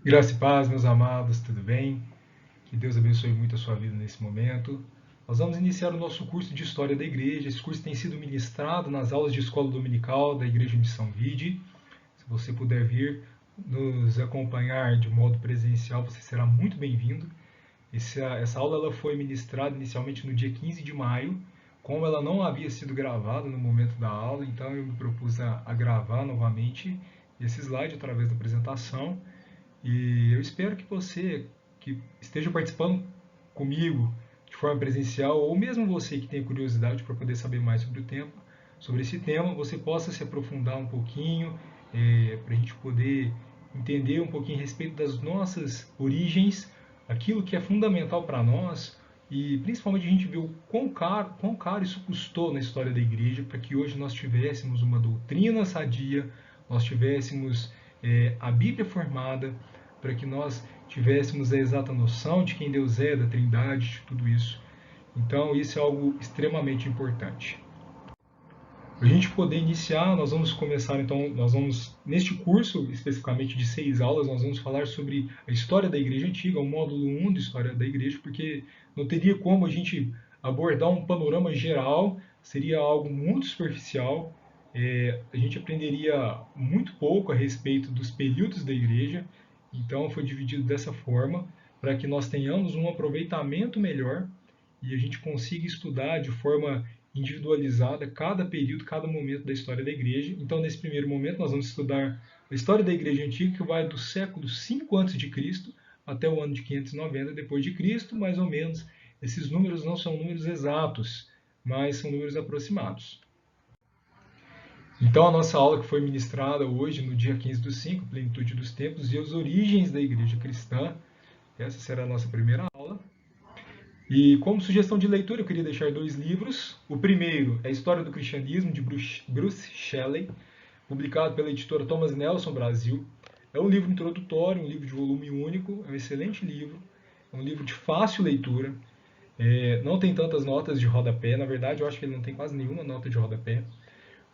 Graça e paz, meus amados, tudo bem? Que Deus abençoe muito a sua vida nesse momento. Nós vamos iniciar o nosso curso de História da Igreja. Esse curso tem sido ministrado nas aulas de escola dominical da Igreja Missão Vide. Se você puder vir nos acompanhar de modo presencial, você será muito bem-vindo. Essa aula ela foi ministrada inicialmente no dia 15 de maio. Como ela não havia sido gravada no momento da aula, então eu me propus a gravar novamente esse slide através da apresentação. E eu espero que você que esteja participando comigo de forma presencial, ou mesmo você que tenha curiosidade para poder saber mais sobre esse tema, você possa se aprofundar um pouquinho, para a gente poder entender um pouquinho a respeito das nossas origens, aquilo que é fundamental para nós, e principalmente a gente ver o quão caro isso custou na história da igreja, para que hoje nós tivéssemos uma doutrina sadia, nós tivéssemos a Bíblia formada, para que nós tivéssemos a exata noção de quem Deus é, da Trindade, de tudo isso. Então, isso é algo extremamente importante. Para a gente poder iniciar, nós vamos começar, então, neste curso, especificamente de 6 aulas, nós vamos falar sobre a história da Igreja Antiga, o módulo 1 de História da Igreja, porque não teria como a gente abordar um panorama geral, seria algo muito superficial, a gente aprenderia muito pouco a respeito dos períodos da Igreja, então foi dividido dessa forma, para que nós tenhamos um aproveitamento melhor e a gente consiga estudar de forma individualizada cada período, cada momento da história da igreja. Então, nesse primeiro momento, nós vamos estudar a história da igreja antiga, que vai do século 5 a.C. até o ano de 590 depois de Cristo, mais ou menos. Esses números não são números exatos, mas são números aproximados. Então, a nossa aula que foi ministrada hoje, no dia 15/5, Plenitude dos Tempos e as Origens da Igreja Cristã, essa será a nossa primeira aula. E como sugestão de leitura, eu queria deixar 2 livros. O primeiro é a História do Cristianismo, de Bruce Shelley, publicado pela editora Thomas Nelson Brasil. É um livro introdutório, um livro de volume único, é um excelente livro, é um livro de fácil leitura, não tem tantas notas de rodapé, na verdade eu acho que ele não tem quase nenhuma nota de rodapé,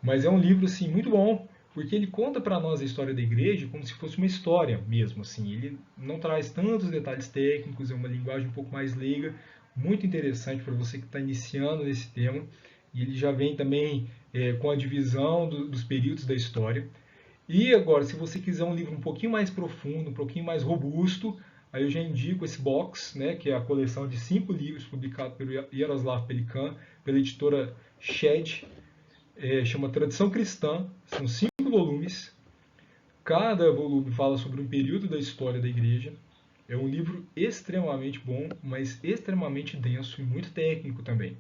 mas é um livro assim muito bom, porque ele conta para nós a história da igreja como se fosse uma história mesmo, assim. Ele não traz tantos detalhes técnicos, é uma linguagem um pouco mais leiga, muito interessante para você que está iniciando nesse tema. E ele já vem também com a divisão dos períodos da história. E agora, se você quiser um livro um pouquinho mais profundo, um pouquinho mais robusto, aí eu já indico esse box, né, que é a coleção de 5 livros publicado pelo Yaroslav Pelikan, pela editora Shed, chama Tradição Cristã, são 5 volumes, cada volume fala sobre um período da história da igreja. É um livro extremamente bom, mas extremamente denso e muito técnico também.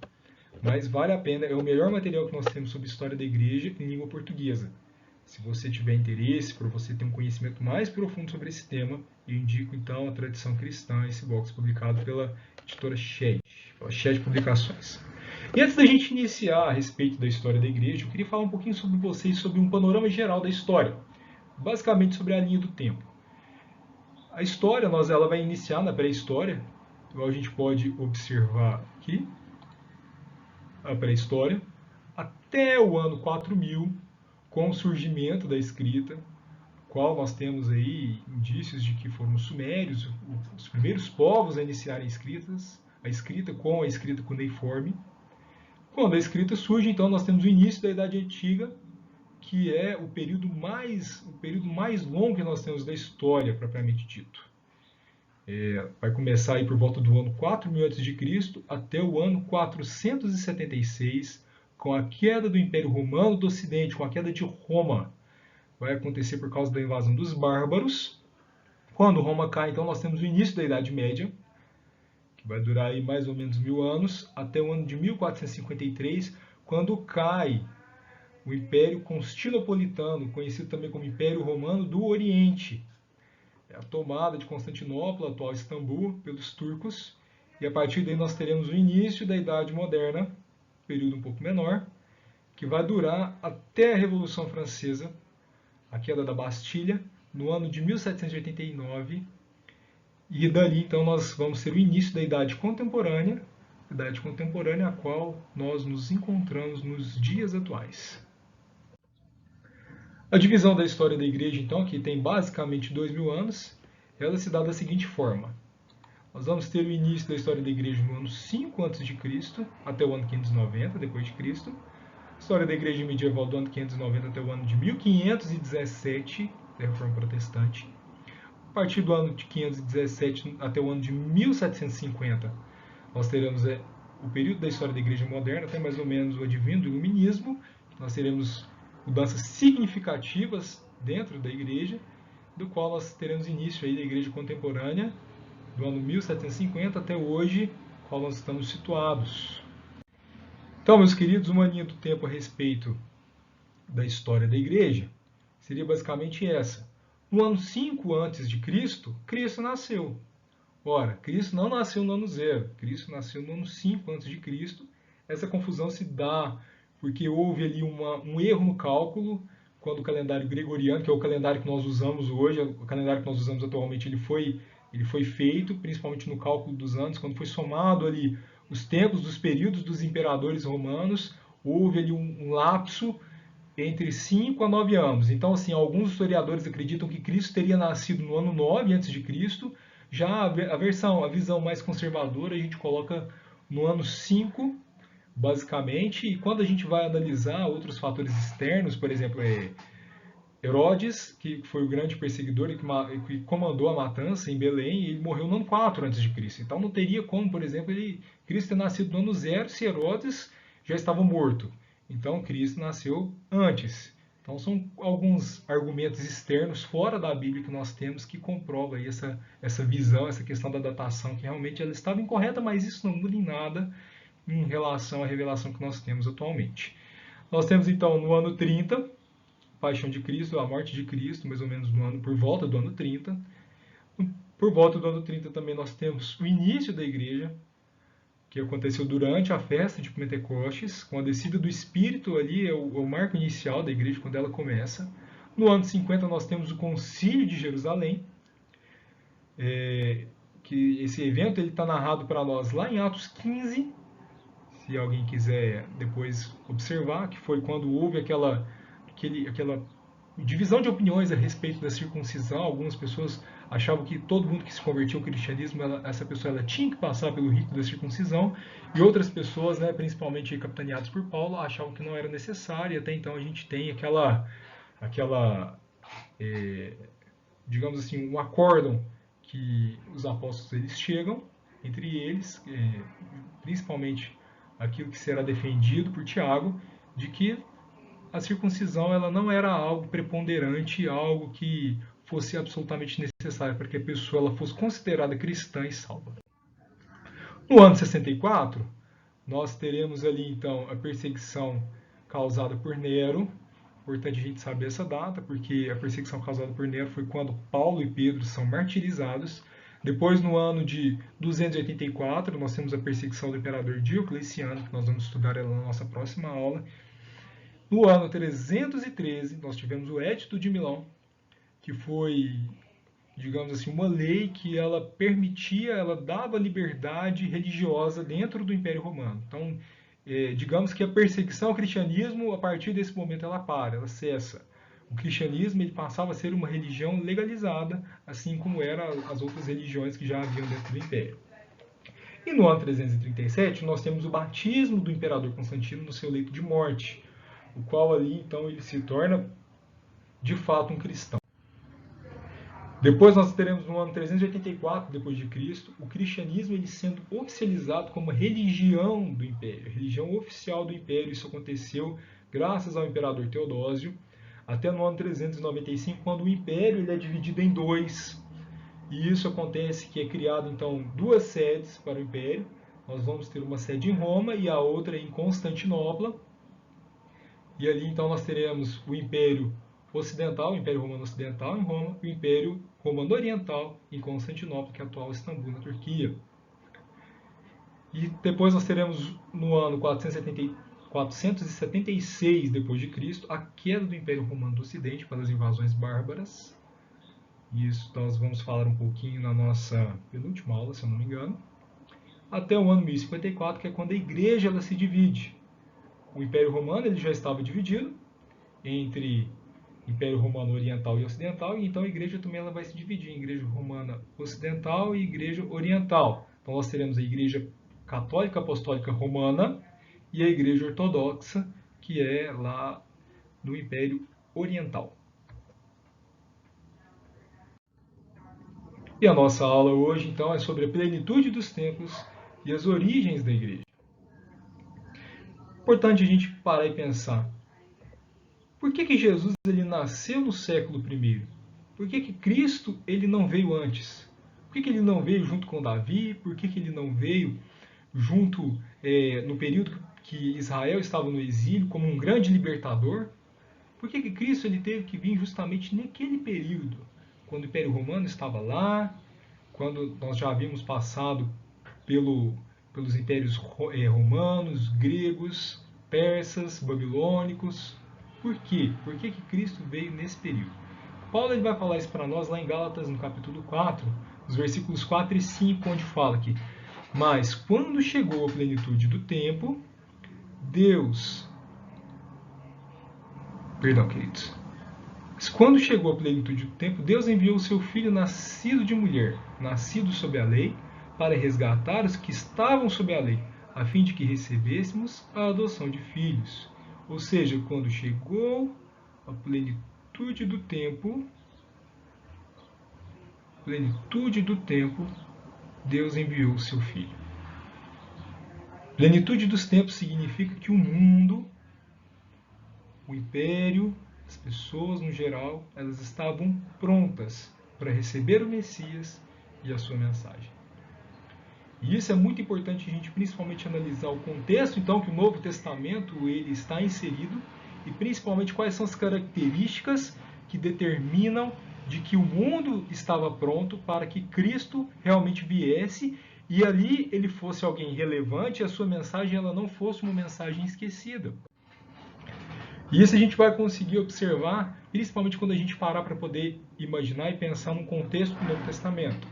Mas vale a pena, é o melhor material que nós temos sobre história da igreja em língua portuguesa. Se você tiver interesse, para você ter um conhecimento mais profundo sobre esse tema, eu indico então a Tradição Cristã, esse box publicado pela editora Shed, pela Shed Publicações. E antes da gente iniciar a respeito da história da igreja, eu queria falar um pouquinho sobre vocês, sobre um panorama geral da história, basicamente sobre a linha do tempo. A história, ela vai iniciar na pré-história, igual a gente pode observar aqui, a pré-história, até o ano 4000, com o surgimento da escrita, qual nós temos aí indícios de que foram os sumérios, os primeiros povos a iniciarem a escrita com a escrita cuneiforme. Quando a escrita surge, então nós temos o início da Idade Antiga, que é o período mais longo que nós temos da história, propriamente dito. Vai começar aí por volta do ano 4000 a.C. até o ano 476, com a queda do Império Romano do Ocidente, com a queda de Roma. Vai acontecer por causa da invasão dos bárbaros. Quando Roma cai, então nós temos o início da Idade Média, que vai durar aí mais ou menos 1000 anos, até o ano de 1453, quando cai o Império Constantinopolitano, conhecido também como Império Romano do Oriente. É a tomada de Constantinopla, atual Istambul, pelos turcos. E a partir daí nós teremos o início da Idade Moderna, período um pouco menor, que vai durar até a Revolução Francesa, a queda da Bastilha, no ano de 1789. E dali, então, nós vamos ter o início da Idade Contemporânea a qual nós nos encontramos nos dias atuais. A divisão da história da igreja, então, que tem basicamente 2000 anos, ela se dá da seguinte forma. Nós vamos ter o início da história da igreja no ano 5 a.C., até o ano 590 depois de Cristo. História da igreja medieval do ano 590 até o ano de 1517, da Reforma Protestante. A partir do ano de 517 até o ano de 1750, nós teremos o período da história da igreja moderna, até mais ou menos o advento do iluminismo. Nós teremos mudanças significativas dentro da igreja, do qual nós teremos início aí da igreja contemporânea, do ano 1750 até hoje, qual nós estamos situados. Então, meus queridos, uma linha do tempo a respeito da história da igreja seria basicamente essa. No ano 5 a.C., Cristo nasceu. Ora, Cristo não nasceu no ano 0, Cristo nasceu no ano 5 a.C. Essa confusão se dá porque houve ali um erro no cálculo, quando o calendário gregoriano, que é o calendário que nós usamos hoje, o calendário que nós usamos atualmente, ele foi feito, principalmente no cálculo dos anos, quando foi somado ali os tempos dos períodos dos imperadores romanos, houve ali um lapso entre 5 a 9 anos. Então, assim, alguns historiadores acreditam que Cristo teria nascido no ano 9 a.C., já a visão mais conservadora, a gente coloca no ano 5, basicamente, e quando a gente vai analisar outros fatores externos, por exemplo, Herodes, que foi o grande perseguidor e que comandou a matança em Belém, ele morreu no ano 4 a.C. Então não teria como, por exemplo, Cristo ter nascido no ano 0 se Herodes já estava morto. Então Cristo nasceu antes. Então são alguns argumentos externos fora da Bíblia que nós temos que comprovam aí essa visão, essa questão da datação, que realmente ela estava incorreta, mas isso não muda em nada em relação à revelação que nós temos atualmente. Nós temos então no ano 30, Paixão de Cristo, a morte de Cristo, mais ou menos por volta do ano 30. Por volta do ano 30 também nós temos o início da igreja, que aconteceu durante a festa de Pentecostes, com a descida do Espírito ali, é o marco inicial da igreja, quando ela começa. No ano 50 nós temos o Concílio de Jerusalém, que esse evento está narrado para nós lá em Atos 15, se alguém quiser depois observar, que foi quando houve aquela divisão de opiniões a respeito da circuncisão. Algumas pessoas achavam que todo mundo que se convertia ao cristianismo, essa pessoa tinha que passar pelo rito da circuncisão, e outras pessoas, principalmente capitaneadas por Paulo, achavam que não era necessário, e até então a gente tem digamos assim, um acórdão que os apóstolos eles chegam, entre eles, principalmente aquilo que será defendido por Tiago, de que a circuncisão ela não era algo preponderante, algo que fosse absolutamente necessário para que a pessoa ela fosse considerada cristã e salva. No ano 64, nós teremos ali então a perseguição causada por Nero. Importante a gente saber essa data, porque a perseguição causada por Nero foi quando Paulo e Pedro são martirizados. Depois, no ano de 284, nós temos a perseguição do imperador Diocleciano, que nós vamos estudar ela na nossa próxima aula. No ano 313, nós tivemos o Edito de Milão, que foi, digamos assim, uma lei que ela permitia, ela dava liberdade religiosa dentro do Império Romano. Então, digamos que a perseguição ao cristianismo, a partir desse momento, ela cessa. O cristianismo ele passava a ser uma religião legalizada, assim como eram as outras religiões que já haviam dentro do Império. E no ano 337, nós temos o batismo do imperador Constantino no seu leito de morte, o qual ali, então, ele se torna, de fato, um cristão. Depois nós teremos no ano 384 depois de Cristo, o cristianismo ele sendo oficializado como religião do Império, religião oficial do Império. Isso aconteceu graças ao imperador Teodósio, até no ano 395, quando o Império ele é dividido em dois. E isso acontece que é criado então duas sedes para o Império. Nós vamos ter uma sede em Roma e a outra em Constantinopla. E ali então nós teremos o Império Ocidental, o Império Romano Ocidental em Roma, e o Império Romano Oriental em Constantinopla, que é a atual Istambul, na Turquia. E depois nós teremos no ano 476 d.C. a queda do Império Romano do Ocidente pelas invasões bárbaras. Isso nós vamos falar um pouquinho na nossa penúltima aula, se eu não me engano. Até o ano 1054, que é quando a igreja ela se divide. O Império Romano ele já estava dividido entre Império Romano Oriental e Ocidental, e então a igreja também ela vai se dividir em Igreja Romana Ocidental e Igreja Oriental. Então nós teremos a Igreja Católica Apostólica Romana e a Igreja Ortodoxa, que é lá no Império Oriental. E a nossa aula hoje, então, é sobre a plenitude dos tempos e as origens da igreja. Importante a gente parar e pensar. Por que Jesus ele nasceu no século I? Por que Cristo ele não veio antes? Por que ele não veio junto com Davi? Por que ele não veio junto no período que Israel estava no exílio como um grande libertador? Por que Cristo ele teve que vir justamente naquele período, quando o Império Romano estava lá, quando nós já havíamos passado pelos impérios romanos, gregos, persas, babilônicos? Por quê? Por que Cristo veio nesse período? Paulo ele vai falar isso para nós lá em Gálatas, no capítulo 4, os versículos 4 e 5, onde fala que mas quando chegou a plenitude do tempo, queridos. Mas quando chegou a plenitude do tempo, Deus enviou o seu Filho nascido de mulher, nascido sob a lei, para resgatar os que estavam sob a lei, a fim de que recebêssemos a adoção de filhos. Ou seja, quando chegou a plenitude do tempo, Deus enviou o seu Filho. Plenitude dos tempos significa que o mundo, o império, as pessoas no geral, elas estavam prontas para receber o Messias e a sua mensagem. E isso é muito importante a gente principalmente analisar o contexto então que o Novo Testamento ele está inserido e principalmente quais são as características que determinam de que o mundo estava pronto para que Cristo realmente viesse e ali ele fosse alguém relevante e a sua mensagem ela não fosse uma mensagem esquecida. E isso a gente vai conseguir observar, principalmente quando a gente parar para poder imaginar e pensar no contexto do Novo Testamento.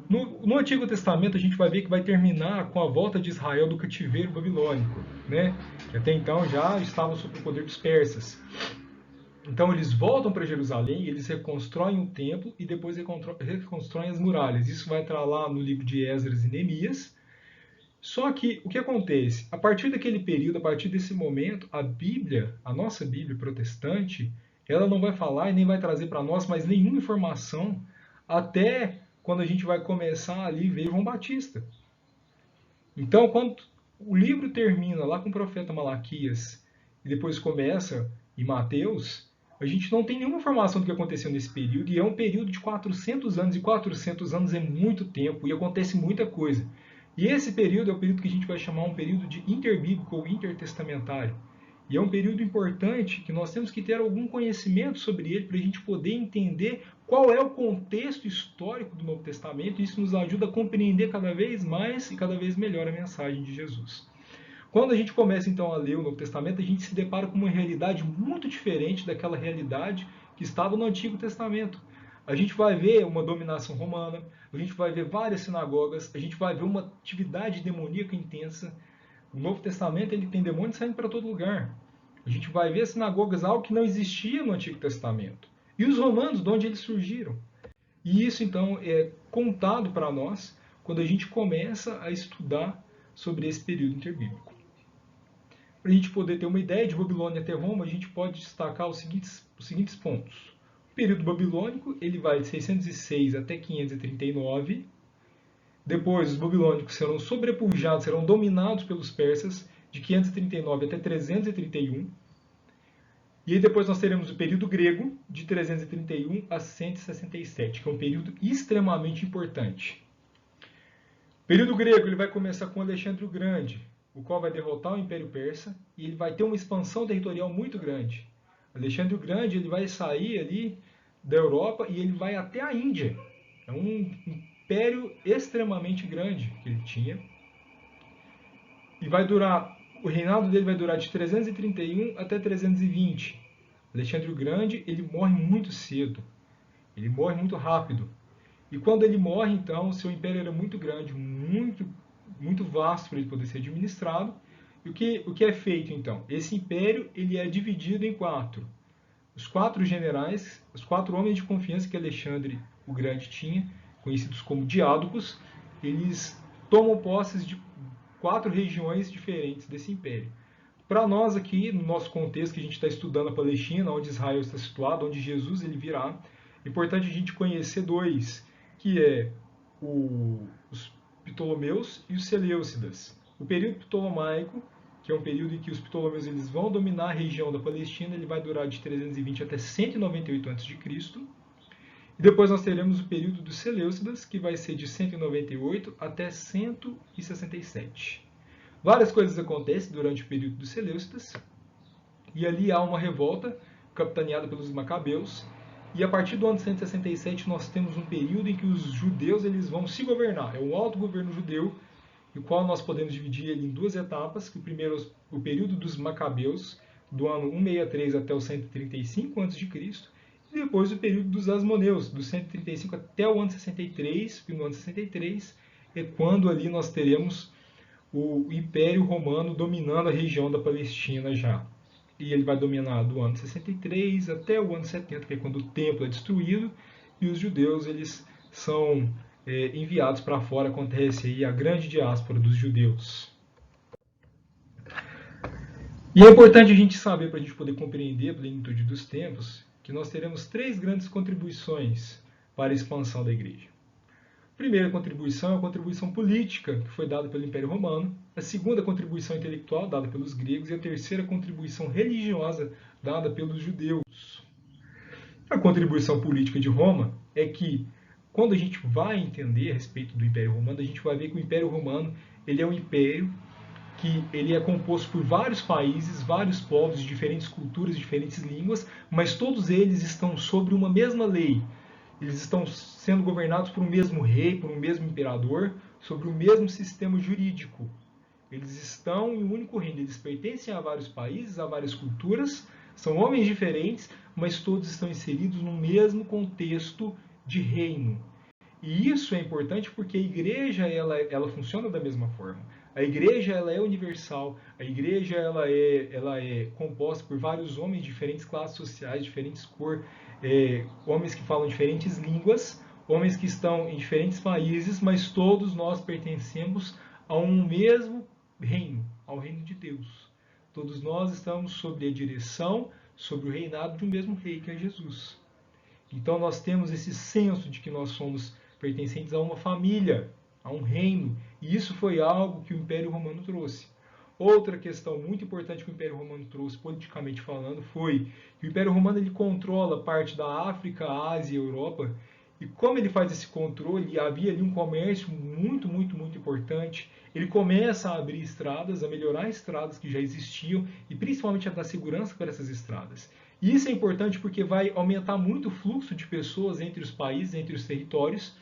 No Antigo Testamento a gente vai ver que vai terminar com a volta de Israel do cativeiro babilônico, né? Que até então já estavam sob o poder dos persas. Então eles voltam para Jerusalém, eles reconstroem o templo e depois reconstroem as muralhas. Isso vai estar lá no livro de Esdras e Neemias. Só que o que acontece? A partir daquele período, a partir desse momento, a Bíblia, a nossa Bíblia protestante, ela não vai falar e nem vai trazer para nós mais nenhuma informação até quando a gente vai começar ali ver João Batista. Então, quando o livro termina lá com o profeta Malaquias e depois começa em Mateus, a gente não tem nenhuma informação do que aconteceu nesse período e é um período de 400 anos e 400 anos é muito tempo e acontece muita coisa. E esse período é o período que a gente vai chamar um período de interbíblico ou intertestamentário. E é um período importante que nós temos que ter algum conhecimento sobre ele para a gente poder entender qual é o contexto histórico do Novo Testamento. E isso nos ajuda a compreender cada vez mais e cada vez melhor a mensagem de Jesus. Quando a gente começa então a ler o Novo Testamento, a gente se depara com uma realidade muito diferente daquela realidade que estava no Antigo Testamento. A gente vai ver uma dominação romana, a gente vai ver várias sinagogas, a gente vai ver uma atividade demoníaca intensa. O Novo Testamento ele tem demônios saindo para todo lugar. A gente vai ver sinagogas, algo que não existia no Antigo Testamento. E os romanos, de onde eles surgiram. E isso então é contado para nós quando a gente começa a estudar sobre esse período interbíblico. Para a gente poder ter uma ideia de Babilônia até Roma, a gente pode destacar os seguintes pontos. O período babilônico ele vai de 606 até 539. Depois, os babilônicos serão sobrepujados, serão dominados pelos persas de 539 até 331. E aí depois nós teremos o período grego, de 331 a 167, que é um período extremamente importante. O período grego ele vai começar com Alexandre o Grande, o qual vai derrotar o Império Persa e ele vai ter uma expansão territorial muito grande. Alexandre o Grande ele vai sair ali da Europa e ele vai até a Índia. É um império extremamente grande que ele tinha. E o reinado dele vai durar de 331 até 320. Alexandre o Grande ele morre muito cedo. Ele morre muito rápido. E quando ele morre, então, o seu império era muito grande, muito vasto para ele poder ser administrado. E o que é feito, então? Esse império ele é dividido em 4. Os 4 generais, os 4 homens de confiança que Alexandre o Grande tinha, conhecidos como diádocos, eles tomam posses de 4 regiões diferentes desse império. Para nós aqui, no nosso contexto, que a gente está estudando a Palestina, onde Israel está situado, onde Jesus ele virá, é importante a gente conhecer 2, que é os Ptolomeus e os Seleucidas. O período ptolomaico, que é um período em que os Ptolomeus eles vão dominar a região da Palestina, ele vai durar de 320 até 198 a.C. E depois nós teremos o período dos Seleucidas, que vai ser de 198 até 167. Várias coisas acontecem durante o período dos Seleucidas, e ali há uma revolta capitaneada pelos Macabeus, e a partir do ano 167 nós temos um período em que os judeus eles vão se governar. É um autogoverno judeu, o qual nós podemos dividir ele em 2 etapas, que o primeiro é o período dos Macabeus, do ano 163 até o 135 a.C., e depois o período dos Asmoneus, do 135 até o ano 63, e no ano 63 é quando ali nós teremos o Império Romano dominando a região da Palestina já. E ele vai dominar do ano 63 até o ano 70, que é quando o templo é destruído e os judeus eles são enviados para fora. Acontece aí a grande diáspora dos judeus. E é importante a gente saber, para a gente poder compreender a plenitude dos tempos, que nós teremos 3 grandes contribuições para a expansão da igreja. A primeira contribuição é a contribuição política, que foi dada pelo Império Romano. A segunda contribuição intelectual, dada pelos gregos. E a terceira contribuição religiosa, dada pelos judeus. A contribuição política de Roma é que, quando a gente vai entender a respeito do Império Romano, a gente vai ver que o Império Romano ele é um império que ele é composto por vários países, vários povos, de diferentes culturas, diferentes línguas, mas todos eles estão sobre uma mesma lei. Eles estão sendo governados por um mesmo rei, por um mesmo imperador, sobre o mesmo sistema jurídico. Eles estão em um único reino. Eles pertencem a vários países, a várias culturas, são homens diferentes, mas todos estão inseridos no mesmo contexto de reino. E isso é importante porque a igreja ela funciona da mesma forma. A igreja ela é universal, a igreja ela é composta por vários homens de diferentes classes sociais, diferentes cores, homens que falam diferentes línguas, homens que estão em diferentes países, mas todos nós pertencemos a um mesmo reino, ao reino de Deus. Todos nós estamos sob a direção, sob o reinado de um mesmo rei, que é Jesus. Então nós temos esse senso de que nós somos pertencentes a uma família, a um reino, e isso foi algo que o Império Romano trouxe. Outra questão muito importante que o Império Romano trouxe, politicamente falando, foi que o Império Romano ele controla parte da África, Ásia e Europa, e como ele faz esse controle, havia ali um comércio muito importante. Ele começa a abrir estradas, a melhorar estradas que já existiam, e principalmente a dar segurança para essas estradas. E isso é importante porque vai aumentar muito o fluxo de pessoas entre os países, entre os territórios,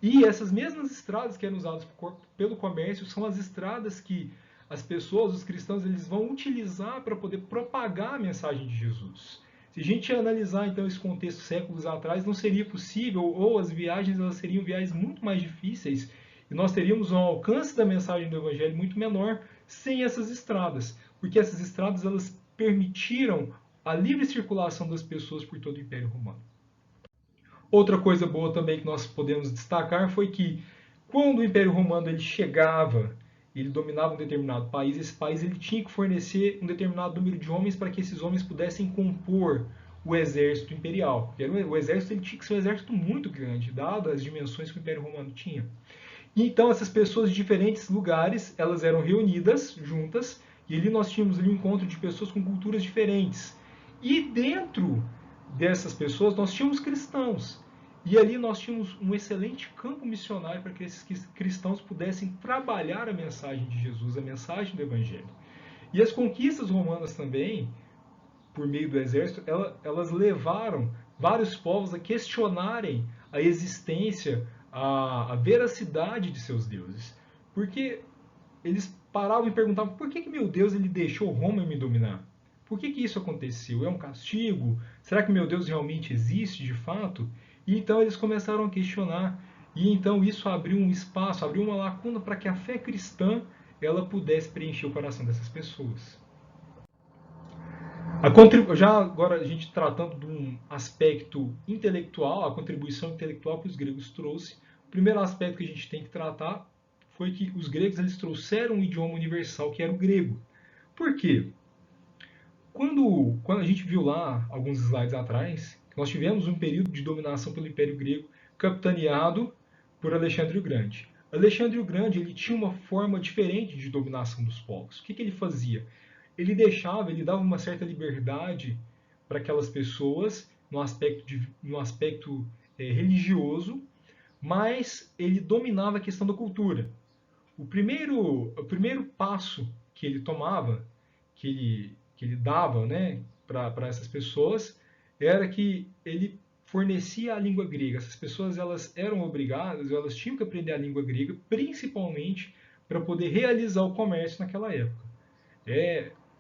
e essas mesmas estradas que eram usadas pelo comércio são as estradas que as pessoas, os cristãos, eles vão utilizar para poder propagar a mensagem de Jesus. Se a gente analisar então esse contexto séculos atrás, não seria possível, ou as viagens elas seriam viagens muito mais difíceis, e nós teríamos um alcance da mensagem do Evangelho muito menor sem essas estradas, porque essas estradas elas permitiram a livre circulação das pessoas por todo o Império Romano. Outra coisa boa também que nós podemos destacar foi que quando o Império Romano ele chegava, ele dominava um determinado país, esse país ele tinha que fornecer um determinado número de homens para que esses homens pudessem compor o exército imperial. O exército ele tinha que ser um exército muito grande, dado as dimensões que o Império Romano tinha. E então essas pessoas de diferentes lugares, elas eram reunidas juntas, e ali nós tínhamos ali um encontro de pessoas com culturas diferentes. E dentro dessas pessoas nós tínhamos cristãos. E ali nós tínhamos um excelente campo missionário para que esses cristãos pudessem trabalhar a mensagem de Jesus, a mensagem do Evangelho. E as conquistas romanas também, por meio do exército, elas levaram vários povos a questionarem a existência, a veracidade de seus deuses. Porque eles paravam e perguntavam: por que meu Deus ele deixou Roma me dominar? Por que isso aconteceu? É um castigo? Será que meu Deus realmente existe de fato? E então eles começaram a questionar. E então isso abriu um espaço, abriu uma lacuna para que a fé cristã ela pudesse preencher o coração dessas pessoas. Já agora a gente tratando de um aspecto intelectual, a contribuição intelectual que os gregos trouxe, o primeiro aspecto que a gente tem que tratar foi que os gregos eles trouxeram um idioma universal que era o grego. Por quê? Quando a gente viu lá, alguns slides atrás, nós tivemos um período de dominação pelo Império Grego capitaneado por Alexandre o Grande. Alexandre o Grande ele tinha uma forma diferente de dominação dos povos. O que ele fazia? Ele dava uma certa liberdade para aquelas pessoas no aspecto religioso, mas ele dominava a questão da cultura. O primeiro passo que ele tomava, que ele dava, né, para essas pessoas, era que ele fornecia a língua grega. Essas pessoas elas eram obrigadas, elas tinham que aprender a língua grega, principalmente para poder realizar o comércio naquela época.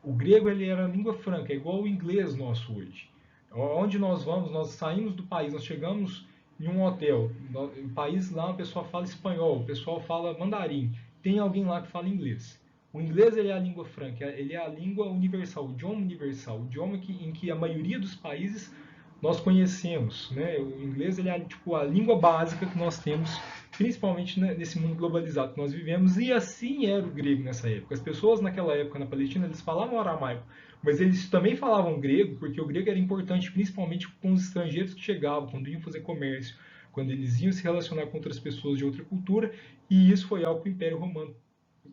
O grego ele era a língua franca, é igual o inglês nosso hoje. Onde nós vamos, nós saímos do país, nós chegamos em um hotel, no país lá o pessoal fala espanhol, o pessoal fala mandarim, tem alguém lá que fala inglês. O inglês ele é a língua franca, ele é a língua universal, o idioma em que a maioria dos países nós conhecemos, né? O inglês ele é tipo a língua básica que nós temos, principalmente nesse mundo globalizado que nós vivemos, e assim era o grego nessa época. As pessoas naquela época na Palestina eles falavam aramaico, mas eles também falavam grego, porque o grego era importante principalmente com os estrangeiros que chegavam, quando iam fazer comércio, quando eles iam se relacionar com outras pessoas de outra cultura, e isso foi algo que o Império Romano,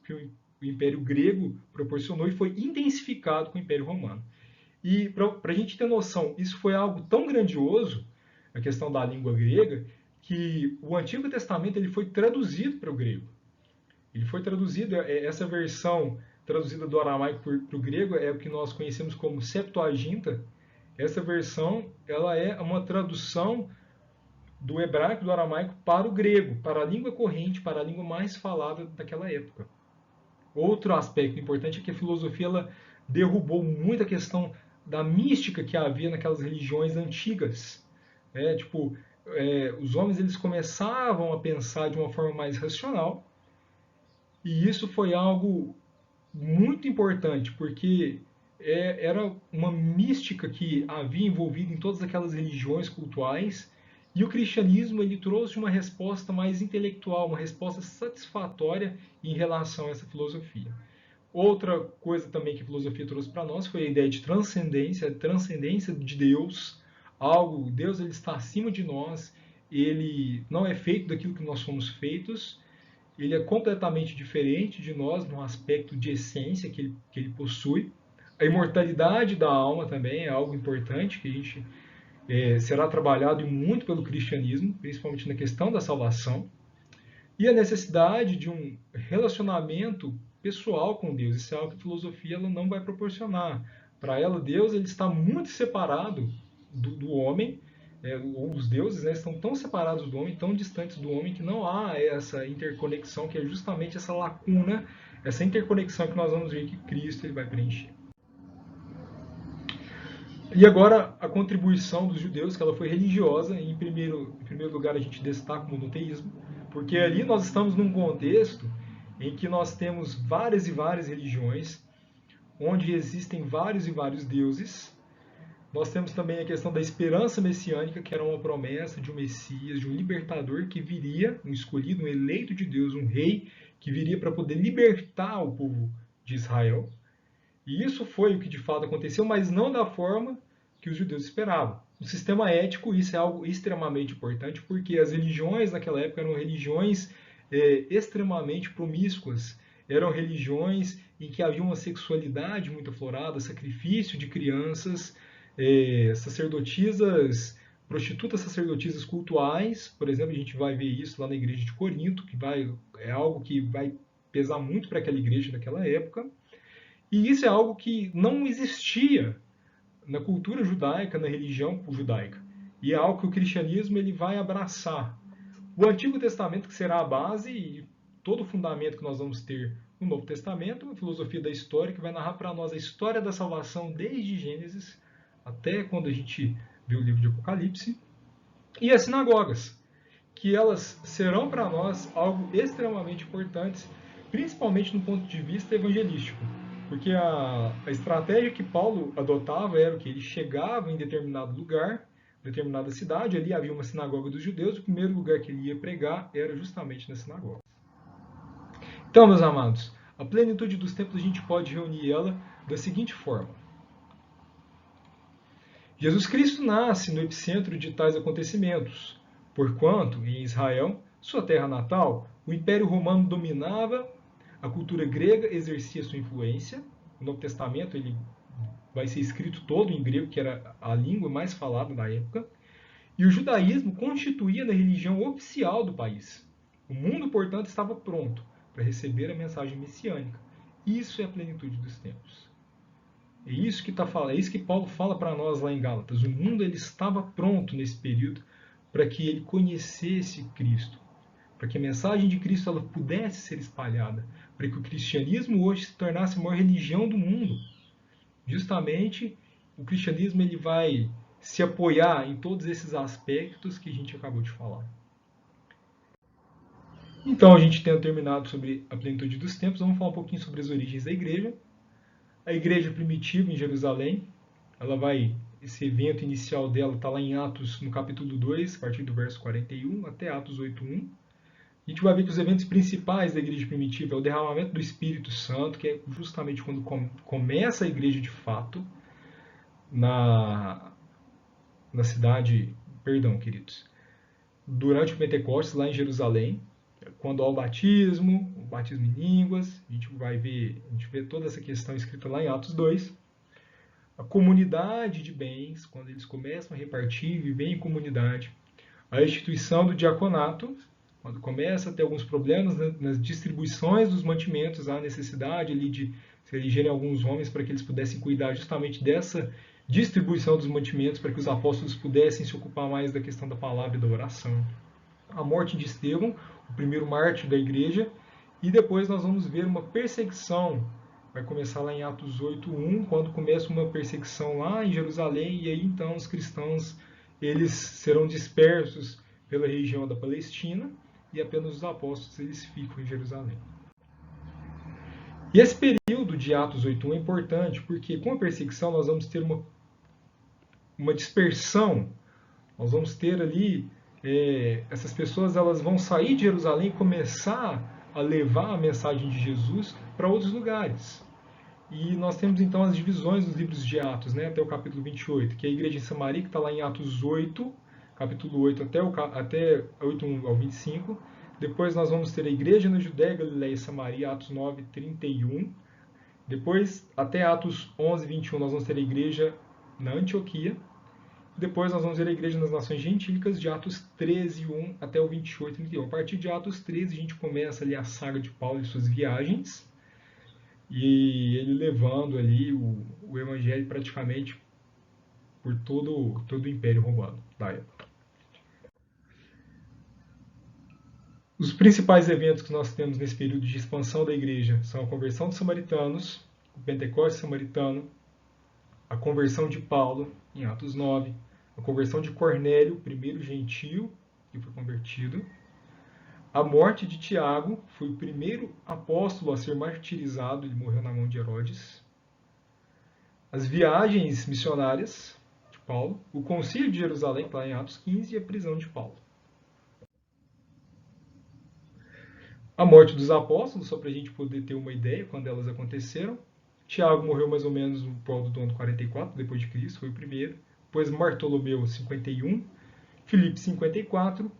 que o Império Grego proporcionou e foi intensificado com o Império Romano. E para a gente ter noção, isso foi algo tão grandioso, a questão da língua grega, que o Antigo Testamento ele foi traduzido para o grego. Ele foi traduzido, essa versão traduzida do aramaico para o grego é o que nós conhecemos como Septuaginta. Essa versão ela é uma tradução do hebraico, do aramaico para o grego, para a língua corrente, para a língua mais falada daquela época. Outro aspecto importante é que a filosofia ela derrubou muito a questão da mística que havia naquelas religiões antigas. Os homens eles começavam a pensar de uma forma mais racional, e isso foi algo muito importante, porque era uma mística que havia envolvido em todas aquelas religiões cultuais, e o cristianismo ele trouxe uma resposta mais intelectual, uma resposta satisfatória em relação a essa filosofia. Outra coisa também que a filosofia trouxe para nós foi a ideia de transcendência, a transcendência de Deus, Deus ele está acima de nós, ele não é feito daquilo que nós somos feitos, ele é completamente diferente de nós no aspecto de essência que ele possui. A imortalidade da alma também é algo importante que a gente será trabalhado muito pelo cristianismo, principalmente na questão da salvação. E a necessidade de um relacionamento pessoal com Deus. Isso é algo que a filosofia ela não vai proporcionar. Para ela, Deus ele está muito separado do homem, ou os deuses estão tão separados do homem, tão distantes do homem, que não há essa interconexão, que é justamente essa lacuna, essa interconexão que nós vamos ver que Cristo ele vai preencher. E agora a contribuição dos judeus, que ela foi religiosa, em primeiro lugar a gente destaca o monoteísmo, porque ali nós estamos num contexto em que nós temos várias e várias religiões, onde existem vários e vários deuses. Nós temos também a questão da esperança messiânica, que era uma promessa de um Messias, de um libertador que viria, um escolhido, um eleito de Deus, um rei, que viria para poder libertar o povo de Israel. E isso foi o que de fato aconteceu, mas não da forma que os judeus esperavam. No sistema ético, isso é algo extremamente importante, porque as religiões naquela época eram religiões extremamente promíscuas, eram religiões em que havia uma sexualidade muito aflorada, sacrifício de crianças, sacerdotisas, prostitutas sacerdotisas cultuais, por exemplo, a gente vai ver isso lá na igreja de Corinto, é algo que vai pesar muito para aquela igreja daquela época. E isso é algo que não existia na cultura judaica, na religião judaica. E é algo que o cristianismo ele vai abraçar. O Antigo Testamento, que será a base e todo o fundamento que nós vamos ter no Novo Testamento, a filosofia da história, que vai narrar para nós a história da salvação desde Gênesis até quando a gente vê o livro de Apocalipse. E as sinagogas, que elas serão para nós algo extremamente importante, principalmente no ponto de vista evangelístico. Porque a estratégia que Paulo adotava era o que? Ele chegava em determinado lugar, determinada cidade, ali havia uma sinagoga dos judeus, o primeiro lugar que ele ia pregar era justamente na sinagoga. Então, meus amados, a plenitude dos tempos a gente pode reunir ela da seguinte forma. Jesus Cristo nasce no epicentro de tais acontecimentos, porquanto, em Israel, sua terra natal, o Império Romano dominava, a cultura grega exercia sua influência, o Novo Testamento ele vai ser escrito todo em grego, que era a língua mais falada da época, e o judaísmo constituía a religião oficial do país. O mundo, portanto, estava pronto para receber a mensagem messiânica. Isso é a plenitude dos tempos. É isso que é isso que Paulo fala para nós lá em Gálatas. O mundo ele estava pronto nesse período para que ele conhecesse Cristo, para que a mensagem de Cristo ela pudesse ser espalhada, para que o cristianismo hoje se tornasse a maior religião do mundo. Justamente, o cristianismo ele vai se apoiar em todos esses aspectos que a gente acabou de falar. Então, a gente tendo terminado sobre a plenitude dos tempos, vamos falar um pouquinho sobre as origens da igreja. A igreja primitiva em Jerusalém, esse evento inicial dela está lá em Atos, no capítulo 2, a partir do verso 41 até Atos 8:1. A gente vai ver que os eventos principais da igreja primitiva é o derramamento do Espírito Santo, que é justamente quando começa a igreja de fato, na cidade, perdão, queridos, durante o Pentecostes, lá em Jerusalém, quando há o batismo em línguas, a gente vê toda essa questão escrita lá em Atos 2. A comunidade de bens, quando eles começam a repartir, viver em comunidade. A instituição do diaconato, quando começa a ter alguns problemas nas distribuições dos mantimentos, há necessidade ali de se elegerem alguns homens para que eles pudessem cuidar justamente dessa distribuição dos mantimentos, para que os apóstolos pudessem se ocupar mais da questão da palavra e da oração. A morte de Estevão, o primeiro mártir da igreja, e depois nós vamos ver uma perseguição. Vai começar lá em Atos 8:1, quando começa uma perseguição lá em Jerusalém, e aí então os cristãos eles serão dispersos pela região da Palestina, e apenas os apóstolos eles ficam em Jerusalém. E esse período de Atos 8:1 é importante, porque com a perseguição nós vamos ter uma dispersão, nós vamos ter ali, essas pessoas elas vão sair de Jerusalém e começar a levar a mensagem de Jesus para outros lugares. E nós temos então as divisões dos livros de Atos, né, até o capítulo 28, que é a igreja em Samaria, que está lá em Atos 8, capítulo 8 até 8 ao 25. Depois nós vamos ter a igreja na Judéia, Galileia e Samaria, Atos 9, 31. Depois, até Atos 11, 21, nós vamos ter a igreja na Antioquia. Depois nós vamos ver a igreja nas nações gentílicas, de Atos 13, 1 até o 28, 31. A partir de Atos 13, a gente começa ali a saga de Paulo e suas viagens, e ele levando ali o evangelho praticamente por todo o Império Romano da época. Os principais eventos que nós temos nesse período de expansão da igreja são a conversão dos samaritanos, o Pentecostes samaritano, a conversão de Paulo, em Atos 9, a conversão de Cornélio, o primeiro gentio que foi convertido, a morte de Tiago, foi o primeiro apóstolo a ser martirizado, ele morreu na mão de Herodes, as viagens missionárias de Paulo, o concílio de Jerusalém, lá em Atos 15, e a prisão de Paulo. A morte dos apóstolos, só para a gente poder ter uma ideia quando elas aconteceram. Tiago morreu mais ou menos no volta do ano 44 depois de Cristo, foi o primeiro. Depois Bartolomeu, 51. Filipe, 54.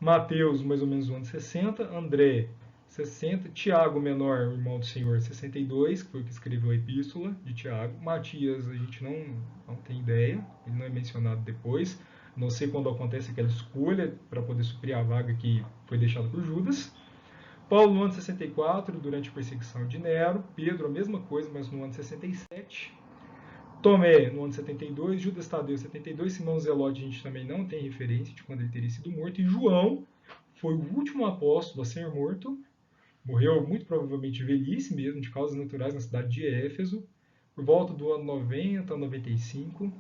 Mateus, mais ou menos no ano 60. André, 60. Tiago Menor, irmão do Senhor, 62, que foi o que escreveu a epístola de Tiago. Matias, a gente não tem ideia, ele não é mencionado depois. Não sei quando acontece aquela escolha para poder suprir a vaga que foi deixada por Judas. Paulo no ano 64, durante a perseguição de Nero. Pedro, a mesma coisa, mas no ano 67. Tomé, no ano 72. Judas Tadeu, 72. Simão Zelote, a gente também não tem referência de quando ele teria sido morto. E João foi o último apóstolo a ser morto. Morreu muito provavelmente de velhice mesmo, de causas naturais, na cidade de Éfeso, por volta do ano 90 a 95.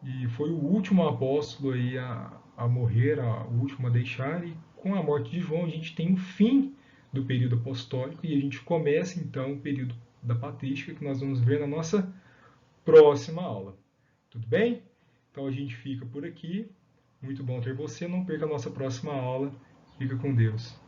E foi o último apóstolo aí a morrer, o último a deixar. E com a morte de João, a gente tem o fim do período apostólico e a gente começa então o período da patrística, que nós vamos ver na nossa próxima aula. Tudo bem? Então a gente fica por aqui. Muito bom ter você. Não perca a nossa próxima aula. Fica com Deus.